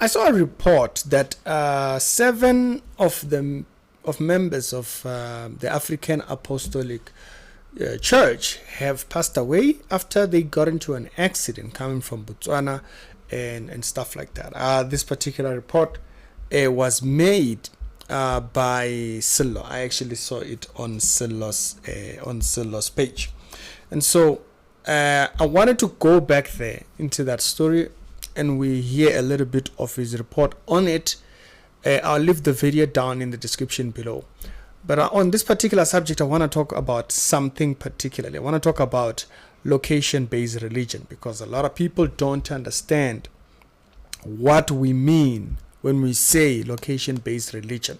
I saw a report that 7 of members of the African Apostolic Church have passed away after they got into an accident coming from Botswana and stuff like that. This particular report was made by Silo. I actually saw it on Silo's page, and so I wanted to go back there into that story, and we hear a little bit of his report on it. I'll leave the video down in the description below. But on this particular subject, I want to talk about something particularly. I want to talk about location-based religion, because a lot of people don't understand what we mean when we say location-based religion.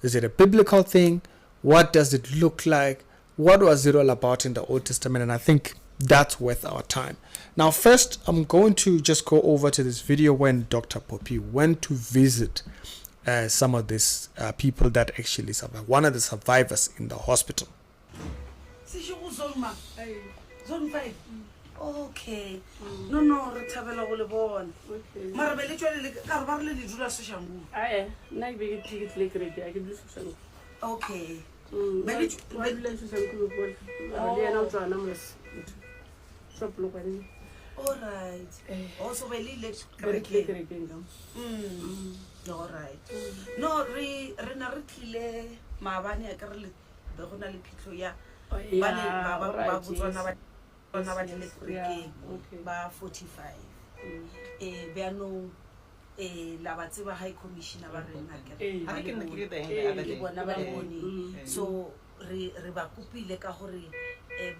Is it a biblical thing? What does it look like? What was it all about in the Old Testament? And I think that's worth our time. Now, first, I'm going to just go over to this video when Dr. Phophi went to visit some of these people that actually survived, one of the survivors in the hospital. Seshego zone 5. Okay. No, re thabela go le bona. Okay. Mara be le tswele ka ba le dula Seshangu. Na be ke ticket le krete a ke dule Seshangu. Okay. Be le Seshangu go le yana o tswana mo shop lo kwani. All right. Also be le krete all right. No, re na re tlile maabane a ka re le be go na le phitlo ya ba Botswana ba le freaking ba 45 be ano la ba tseba high commissioner ba rena ke bona ba bone so re ba kopile ka gore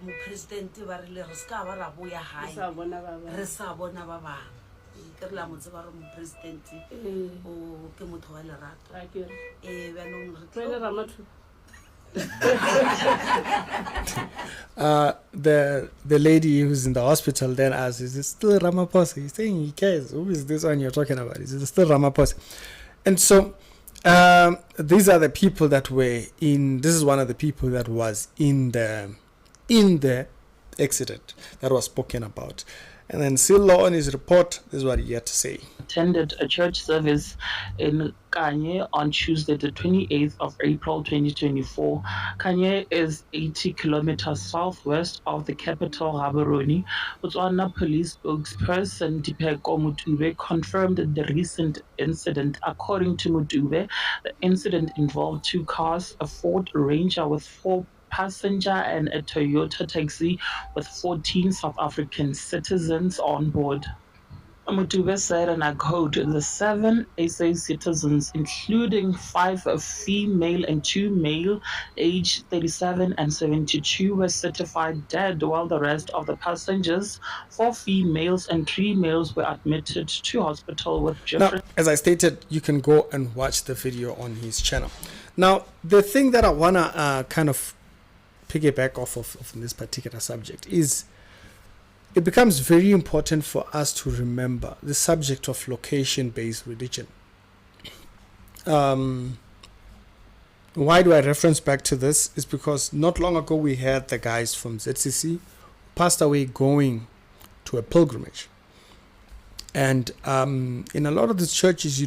mo president ba re le re ska ba ra boya hae re sa bona ba ba ke la mo tseba re mo president o ke motho wa lerato be ano re Ramathuba. The lady who's in the hospital then asks, is it still Ramaphosa? He's saying he cares. Who is this one you're talking about? Is it still Ramaphosa? And so these are the people that were in, this is one of the people that was in the accident that was spoken about. And then Silo on his report, this is what he had to say. Attended a church service in Kanye on Tuesday, the 28th of April 2024. Kanye is 80 kilometers southwest of the capital, Gaborone. Botswana police spokesperson Dipeko Mutube confirmed the recent incident. According to Mutube, the incident involved 2 cars, a Ford Ranger with 4 passenger and a Toyota taxi with 14 South African citizens on board. Mutube said, and I quote, the 7 SA citizens, including 5 female and 2 male, aged 37 and 72, were certified dead, while the rest of the passengers, 4 females and 3 males, were admitted to hospital with different... Now, as I stated, you can go and watch the video on his channel. Now, the thing that I want to kind of piggyback off of this particular subject is it becomes very important for us to remember the subject of location-based religion. Why do I reference back to this? Is because not long ago we had the guys from ZCC who passed away going to a pilgrimage. And in a lot of these churches,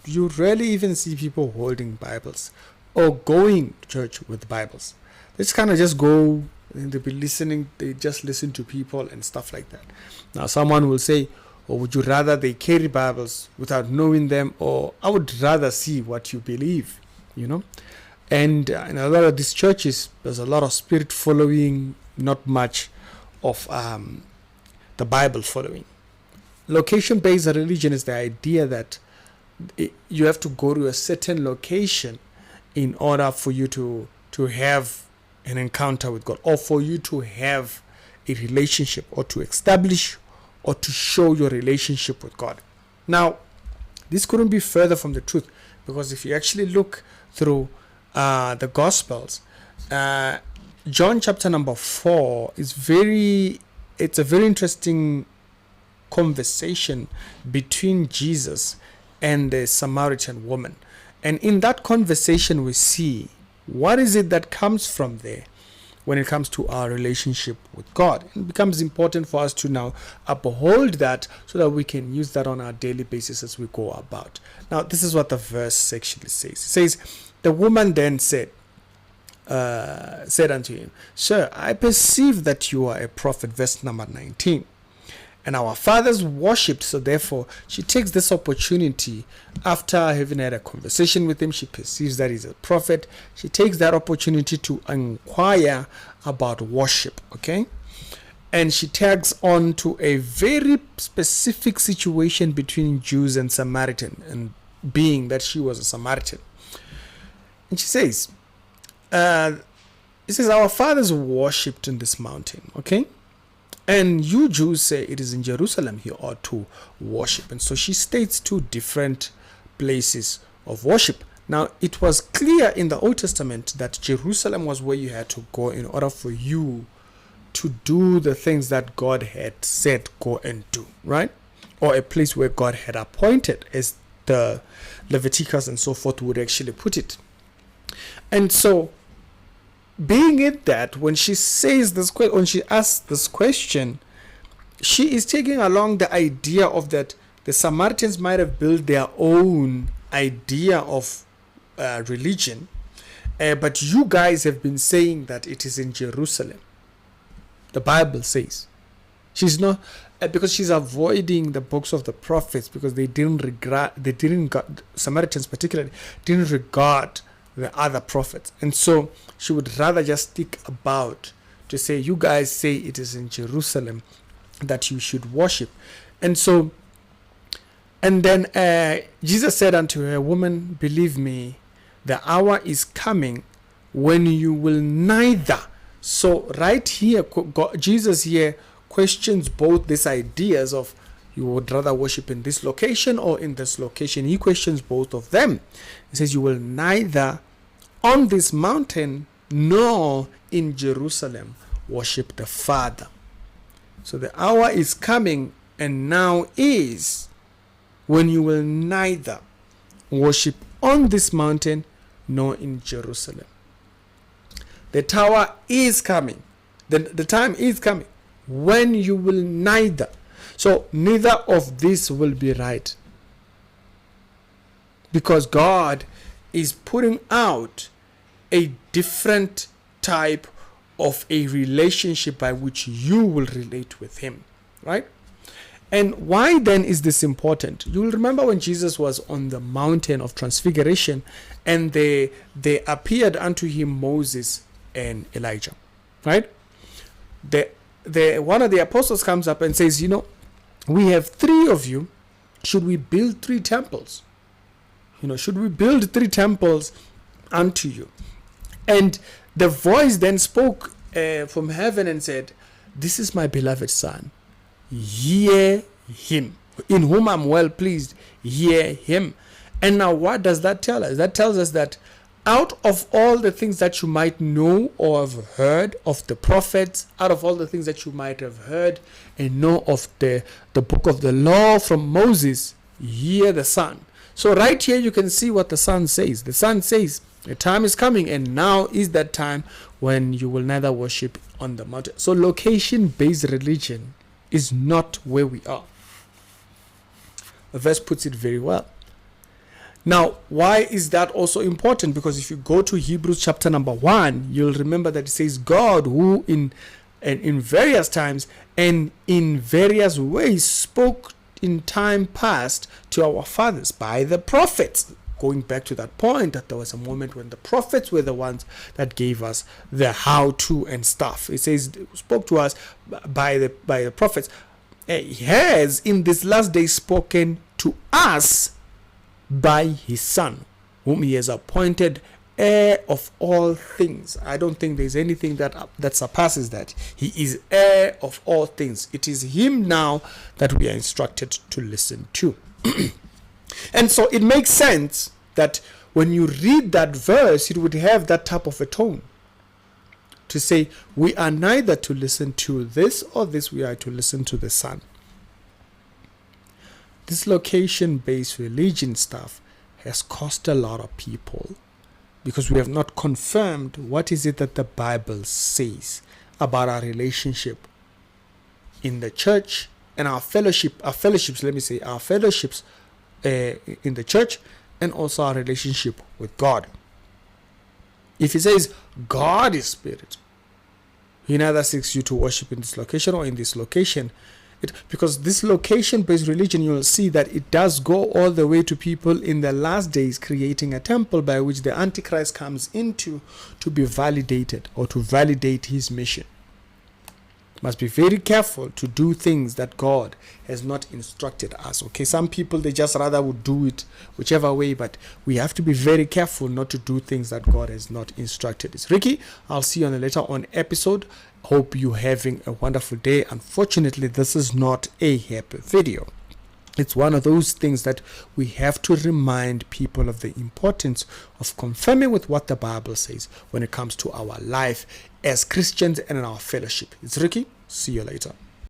you rarely even see people holding Bibles or going to church with Bibles. They just kind of just go and they'll be listening. They just listen to people and stuff like that. Now, someone will say, or would you rather they carry Bibles without knowing them? Or I would rather see what you believe, you know. And in a lot of these churches, there's a lot of spirit following, not much of the Bible following. Location-based religion is the idea that you have to go to a certain location in order for you to have an encounter with God, or for you to have a relationship, or to establish or to show your relationship with God. Now, this couldn't be further from the truth, because if you actually look through the Gospels, John chapter number 4 is it's a very interesting conversation between Jesus and the Samaritan woman. And in that conversation we see what is it that comes from there. when it comes to our relationship with God. It becomes important for us to now uphold that so that we can use that on our daily basis as we go about. Now, this is what the verse actually says. It says, the woman then said unto him, Sir, I perceive that you are a prophet. Verse number 19. And our fathers worshipped, so therefore she takes this opportunity after having had a conversation with him. She perceives that he's a prophet. She takes that opportunity to inquire about worship, okay? And she tags on to a very specific situation between Jews and Samaritan, and being that she was a Samaritan. And she says, it says, our fathers worshipped in this mountain, okay? And you Jews say it is in Jerusalem he ought to worship. And so she states two different places of worship. Now, it was clear in the Old Testament that Jerusalem was where you had to go in order for you to do the things that God had said go and do, right? Or a place where God had appointed, as the Leviticus and so forth would actually put it. And so, being it that when she says this, when she asks this question, she is taking along the idea of that the Samaritans might have built their own idea of religion, but you guys have been saying that it is in Jerusalem. The Bible says she's not, because she's avoiding the books of the prophets, because Samaritans particularly didn't regard the other prophets, and so she would rather just stick about to say, you guys say it is in Jerusalem that you should worship. And so, and then Jesus said unto her, woman, believe me, the hour is coming when you will neither. So right here, Jesus here questions both these ideas of you would rather worship in this location or in this location. He questions both of them. He says, you will neither on this mountain nor in Jerusalem worship the Father. So the hour is coming, and now is, when you will neither worship on this mountain nor in Jerusalem. The tower is coming. The time is coming when you will neither. So neither of this will be right, because God is putting out a different type of a relationship by which you will relate with him, right? And why then is this important? You will remember when Jesus was on the mountain of transfiguration, and they appeared unto him Moses and Elijah, right? One of the apostles comes up and says, we have three of you. Should we build 3 temples? Should we build 3 temples unto you? And the voice then spoke from heaven and said, this is my beloved son. Hear him. In whom I'm well pleased. Hear him. And now what does that tell us? That tells us that out of all the things that you might know or have heard of the prophets, out of all the things that you might have heard and know of the book of the law from Moses, hear the Son. So right here you can see what the Son says. The Son says, the time is coming, and now is that time when you will neither worship on the mountain. So location-based religion is not where we are. The verse puts it very well. Now, why is that also important? Because if you go to Hebrews chapter number 1, you'll remember that it says God, who in various times and in various ways spoke in time past to our fathers by the prophets. Going back to that point, that there was a moment when the prophets were the ones that gave us the how-to and stuff. It says, spoke to us by the prophets. He has in this last day spoken to us by his Son, whom he has appointed heir of all things. I don't think there's anything that surpasses that. He is heir of all things. It is him now that we are instructed to listen to. And so it makes sense that when you read that verse, it would have that type of a tone. To say, we are neither to listen to this or this, we are to listen to the Son. This location-based religion stuff has cost a lot of people because we have not confirmed what is it that the Bible says about our relationship in the church and our fellowships in the church, and also our relationship with God. If he says God is spirit, he neither seeks you to worship in this location or in this location. Because this location-based religion, you'll see that it does go all the way to people in the last days creating a temple by which the Antichrist comes into to be validated or to validate his mission. Must be very careful to do things that God has not instructed us. Okay, some people, they just rather would do it whichever way, but we have to be very careful not to do things that God has not instructed. It's Ricky. I'll see you on a later on episode. Hope you're having a wonderful day. Unfortunately, this is not a happy video. It's one of those things that we have to remind people of the importance of confirming with what the Bible says when it comes to our life as Christians and in our fellowship. It's Ricky. See you later.